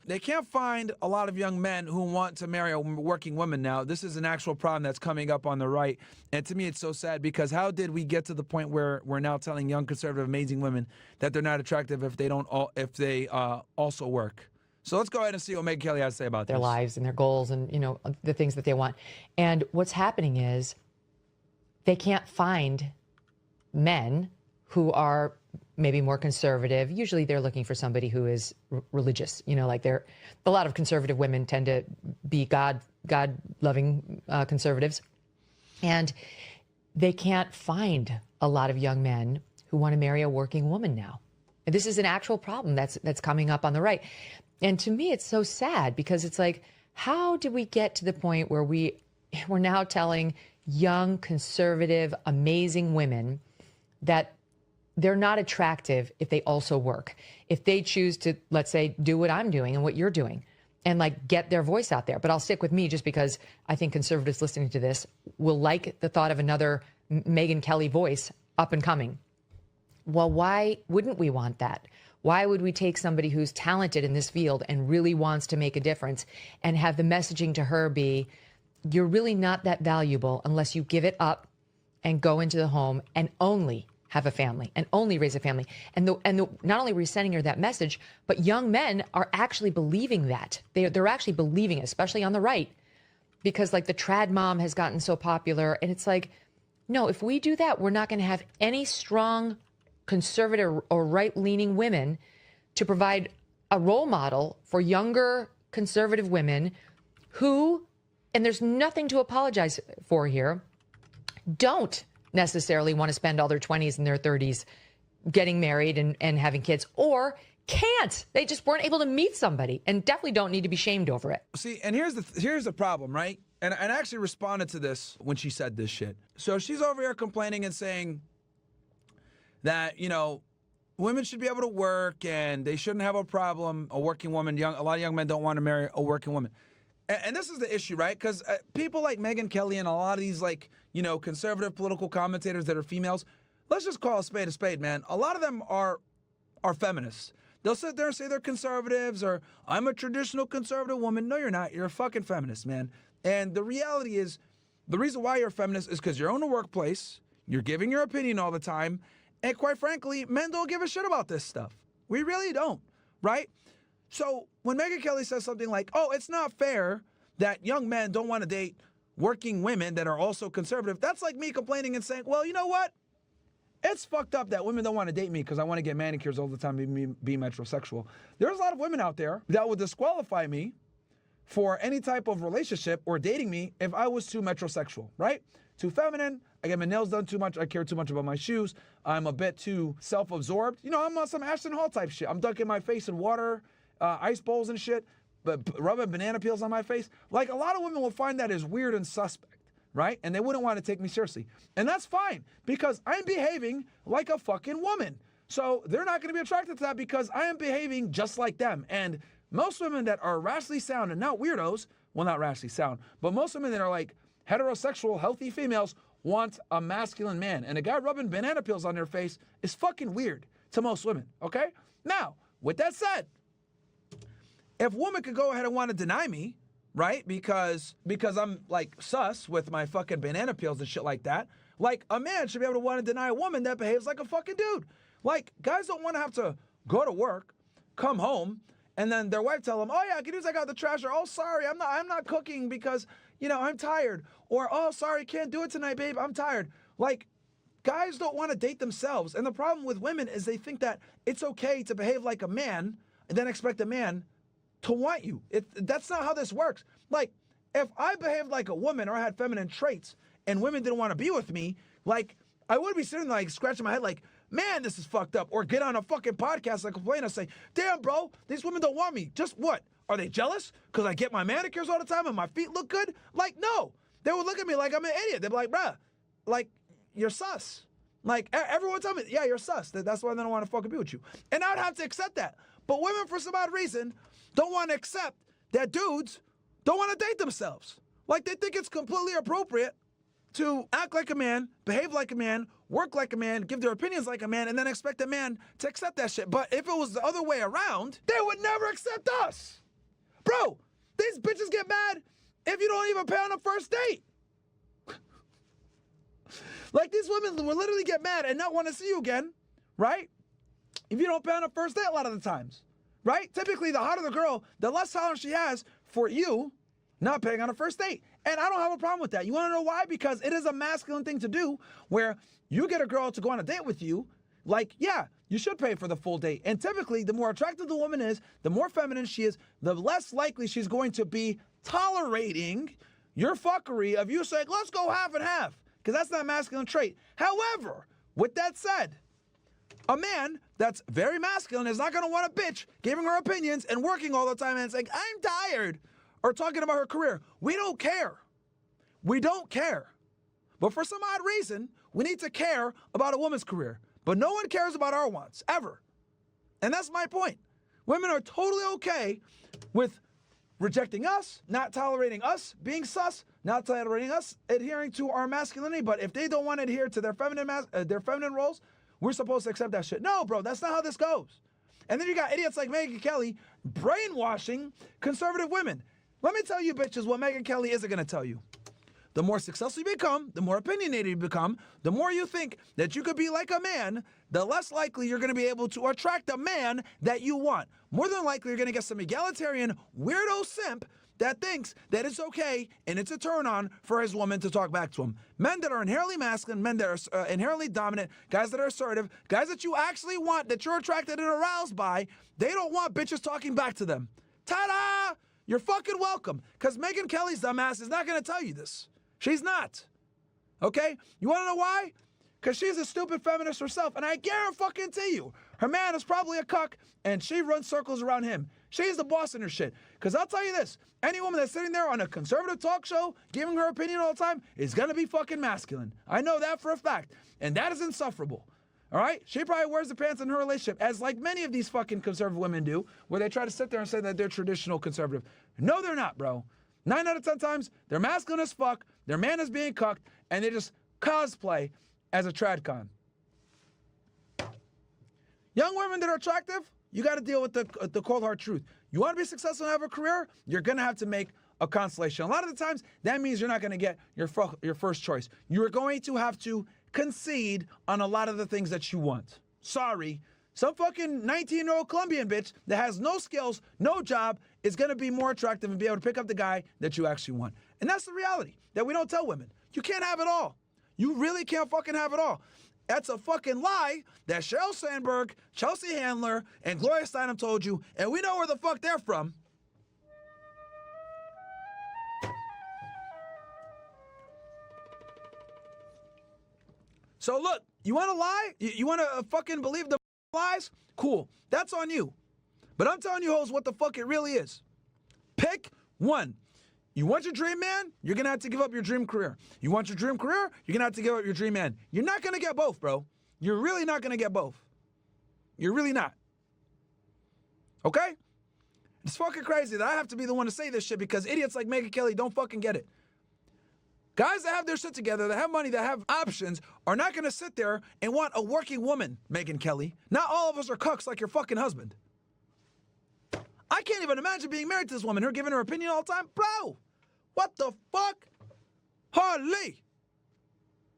They can't find a lot of young men who want to marry a working woman now. This is an actual problem that's coming up on the right. And to me, it's so sad because how did we get to the point where we're now telling young conservative amazing women that they're not attractive if they also work? So let's go ahead and see what Megyn Kelly has to say about their lives and their goals and, you know, the things that they want. And what's happening is they can't find men who are maybe more conservative. Usually they're looking for somebody who is religious, you know, like a lot of conservative women tend to be God-loving conservatives. And they can't find a lot of young men who want to marry a working woman now. And this is an actual problem that's coming up on the right. And to me, it's so sad because it's like, how did we get to the point where we're now telling young, conservative, amazing women that they're not attractive if they also work, if they choose to, let's say, do what I'm doing and what you're doing and like get their voice out there. But I'll stick with me just because I think conservatives listening to this will like the thought of another Megyn Kelly voice up and coming. Well, why wouldn't we want that? Why would we take somebody who's talented in this field and really wants to make a difference and have the messaging to her be, you're really not that valuable unless you give it up and go into the home and only have a family and only raise a family. And not only are we sending her that message, but young men are actually believing that. They're actually believing it, especially on the right, because like the trad mom has gotten so popular. And it's like, no, if we do that, we're not going to have any strong conservative or right-leaning women to provide a role model for younger conservative women who, and there's nothing to apologize for here, don't necessarily want to spend all their 20s and their 30s getting married and having kids, or can't. They just weren't able to meet somebody and definitely don't need to be shamed over it. See, and here's the problem, right? And I actually responded to this when she said this shit. So she's over here complaining and saying that, you know, women should be able to work and they shouldn't have a problem, a working woman. A lot of young men don't want to marry a working woman. And this is the issue, right? Because people like Megyn Kelly and a lot of these, like, you know, conservative political commentators that are females, let's just call a spade, man. A lot of them are feminists. They'll sit there and say they're conservatives or I'm a traditional conservative woman. No, you're not. You're a fucking feminist, man. And the reality is, the reason why you're a feminist is because you're in the workplace, you're giving your opinion all the time, and quite frankly, men don't give a shit about this stuff. We really don't, right? So when Megyn Kelly says something like, oh, it's not fair that young men don't want to date working women that are also conservative, that's like me complaining and saying, well, you know what? It's fucked up that women don't want to date me because I want to get manicures all the time and be metrosexual. There's a lot of women out there that would disqualify me for any type of relationship or dating me if I was too metrosexual, right? Too feminine, I get my nails done too much, I care too much about my shoes, I'm a bit too self-absorbed. You know, I'm on some Ashton Hall type shit. I'm dunking my face in water, ice bowls and shit, but rubbing banana peels on my face. Like, a lot of women will find that as weird and suspect, right? And they wouldn't want to take me seriously. And that's fine, because I'm behaving like a fucking woman. So they're not going to be attracted to that because I am behaving just like them. And most women that are rationally sound and not weirdos, well, not rationally sound, but most women that are like heterosexual, healthy females want a masculine man. And a guy rubbing banana peels on their face is fucking weird to most women, okay? Now, with that said, if a woman could go ahead and want to deny me, right, because I'm like sus with my fucking banana peels and shit like that, like a man should be able to want to deny a woman that behaves like a fucking dude. Like, guys don't want to have to go to work, come home, and then their wife tell them, oh yeah, I can use, I got the trash, or oh sorry, I'm not cooking because, you know, I'm tired, or oh sorry, can't do it tonight, babe, I'm tired. Like, guys don't want to date themselves. And the problem with women is they think that it's okay to behave like a man and then expect a man to want you. That's not how this works. Like, if I behaved like a woman or I had feminine traits and women didn't want to be with me, like, I would be sitting there like scratching my head like, man, this is fucked up. Or get on a fucking podcast and complain and say, damn, bro, these women don't want me. Just what? Are they jealous? Because I get my manicures all the time and my feet look good? Like, no. They would look at me like I'm an idiot. They'd be like, bruh, like, you're sus. Like, everyone tell me, yeah, you're sus. That's why they don't want to fucking be with you. And I'd have to accept that. But women, for some odd reason, don't want to accept that dudes don't want to date themselves. Like, they think it's completely appropriate to act like a man, behave like a man, work like a man, give their opinions like a man, and then expect a man to accept that shit. But if it was the other way around, they would never accept us. Bro, these bitches get mad if you don't even pay on a first date. Like, these women will literally get mad and not want to see you again, right? If you don't pay on a first date a lot of the times, right? Typically, the hotter the girl, the less tolerance she has for you not paying on a first date. And I don't have a problem with that. You want to know why? Because it is a masculine thing to do where you get a girl to go on a date with you. Like, yeah, you should pay for the full date. And typically, the more attractive the woman is, the more feminine she is, the less likely she's going to be tolerating your fuckery of you saying, let's go half and half. Because that's not a masculine trait. However, with that said, a man that's very masculine is not going to want a bitch giving her opinions and working all the time and saying, I'm tired, or talking about her career. We don't care. We don't care. But for some odd reason, we need to care about a woman's career. But no one cares about our wants, ever. And that's my point. Women are totally okay with rejecting us, not tolerating us, being sus, not tolerating us, adhering to our masculinity. But if they don't want to adhere to their feminine roles, we're supposed to accept that shit. No, bro, that's not how this goes. And then you got idiots like Megyn Kelly brainwashing conservative women. Let me tell you, bitches, what Megyn Kelly isn't going to tell you. The more successful you become, the more opinionated you become, the more you think that you could be like a man, the less likely you're going to be able to attract a man that you want. More than likely, you're going to get some egalitarian weirdo simp that thinks that it's okay and it's a turn on for his woman to talk back to him. Men that are inherently masculine, men that are inherently dominant, guys that are assertive, guys that you actually want, that you're attracted and aroused by, they don't want bitches talking back to them. Ta-da! You're fucking welcome. Because Megyn Kelly's dumbass is not going to tell you this. She's not. Okay? You want to know why? Because she's a stupid feminist herself. And I guarantee you, her man is probably a cuck, and she runs circles around him. She's the boss in her shit. Because I'll tell you this, any woman that's sitting there on a conservative talk show, giving her opinion all the time, is going to be fucking masculine. I know that for a fact. And that is insufferable. All right? She probably wears the pants in her relationship, as like many of these fucking conservative women do, where they try to sit there and say that they're traditional conservative. No, they're not, bro. 9 out of 10 times, they're masculine as fuck, their man is being cucked, and they just cosplay as a tradcon. Young women that are attractive, you got to deal with the cold hard truth. You want to be successful and have a career, you're going to have to make a constellation. A lot of the times, that means you're not going to get your first choice. You're going to have to concede on a lot of the things that you want. Sorry. Some fucking 19-year-old Colombian bitch that has no skills, no job, is going to be more attractive and be able to pick up the guy that you actually want. And that's the reality that we don't tell women. You can't have it all. You really can't fucking have it all. That's a fucking lie that Sheryl Sandberg, Chelsea Handler, and Gloria Steinem told you, and we know where the fuck they're from. So look, you want to lie? You want to fucking believe the lies? Cool. That's on you. But I'm telling you hoes what the fuck it really is. Pick one. You want your dream man? You're going to have to give up your dream career. You want your dream career? You're going to have to give up your dream man. You're not going to get both, bro. You're really not going to get both. You're really not. Okay? It's fucking crazy that I have to be the one to say this shit because idiots like Megyn Kelly don't fucking get it. Guys that have their shit together, that have money, that have options, are not going to sit there and want a working woman, Megyn Kelly. Not all of us are cucks like your fucking husband. I can't even imagine being married to this woman, her giving her opinion all the time. Bro, what the fuck? Holy.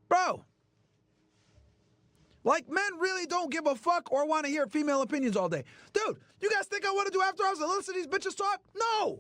Bro. Like, men really don't give a fuck or want to hear female opinions all day. Dude, you guys think I want to do after hours and listen to these bitches talk? No.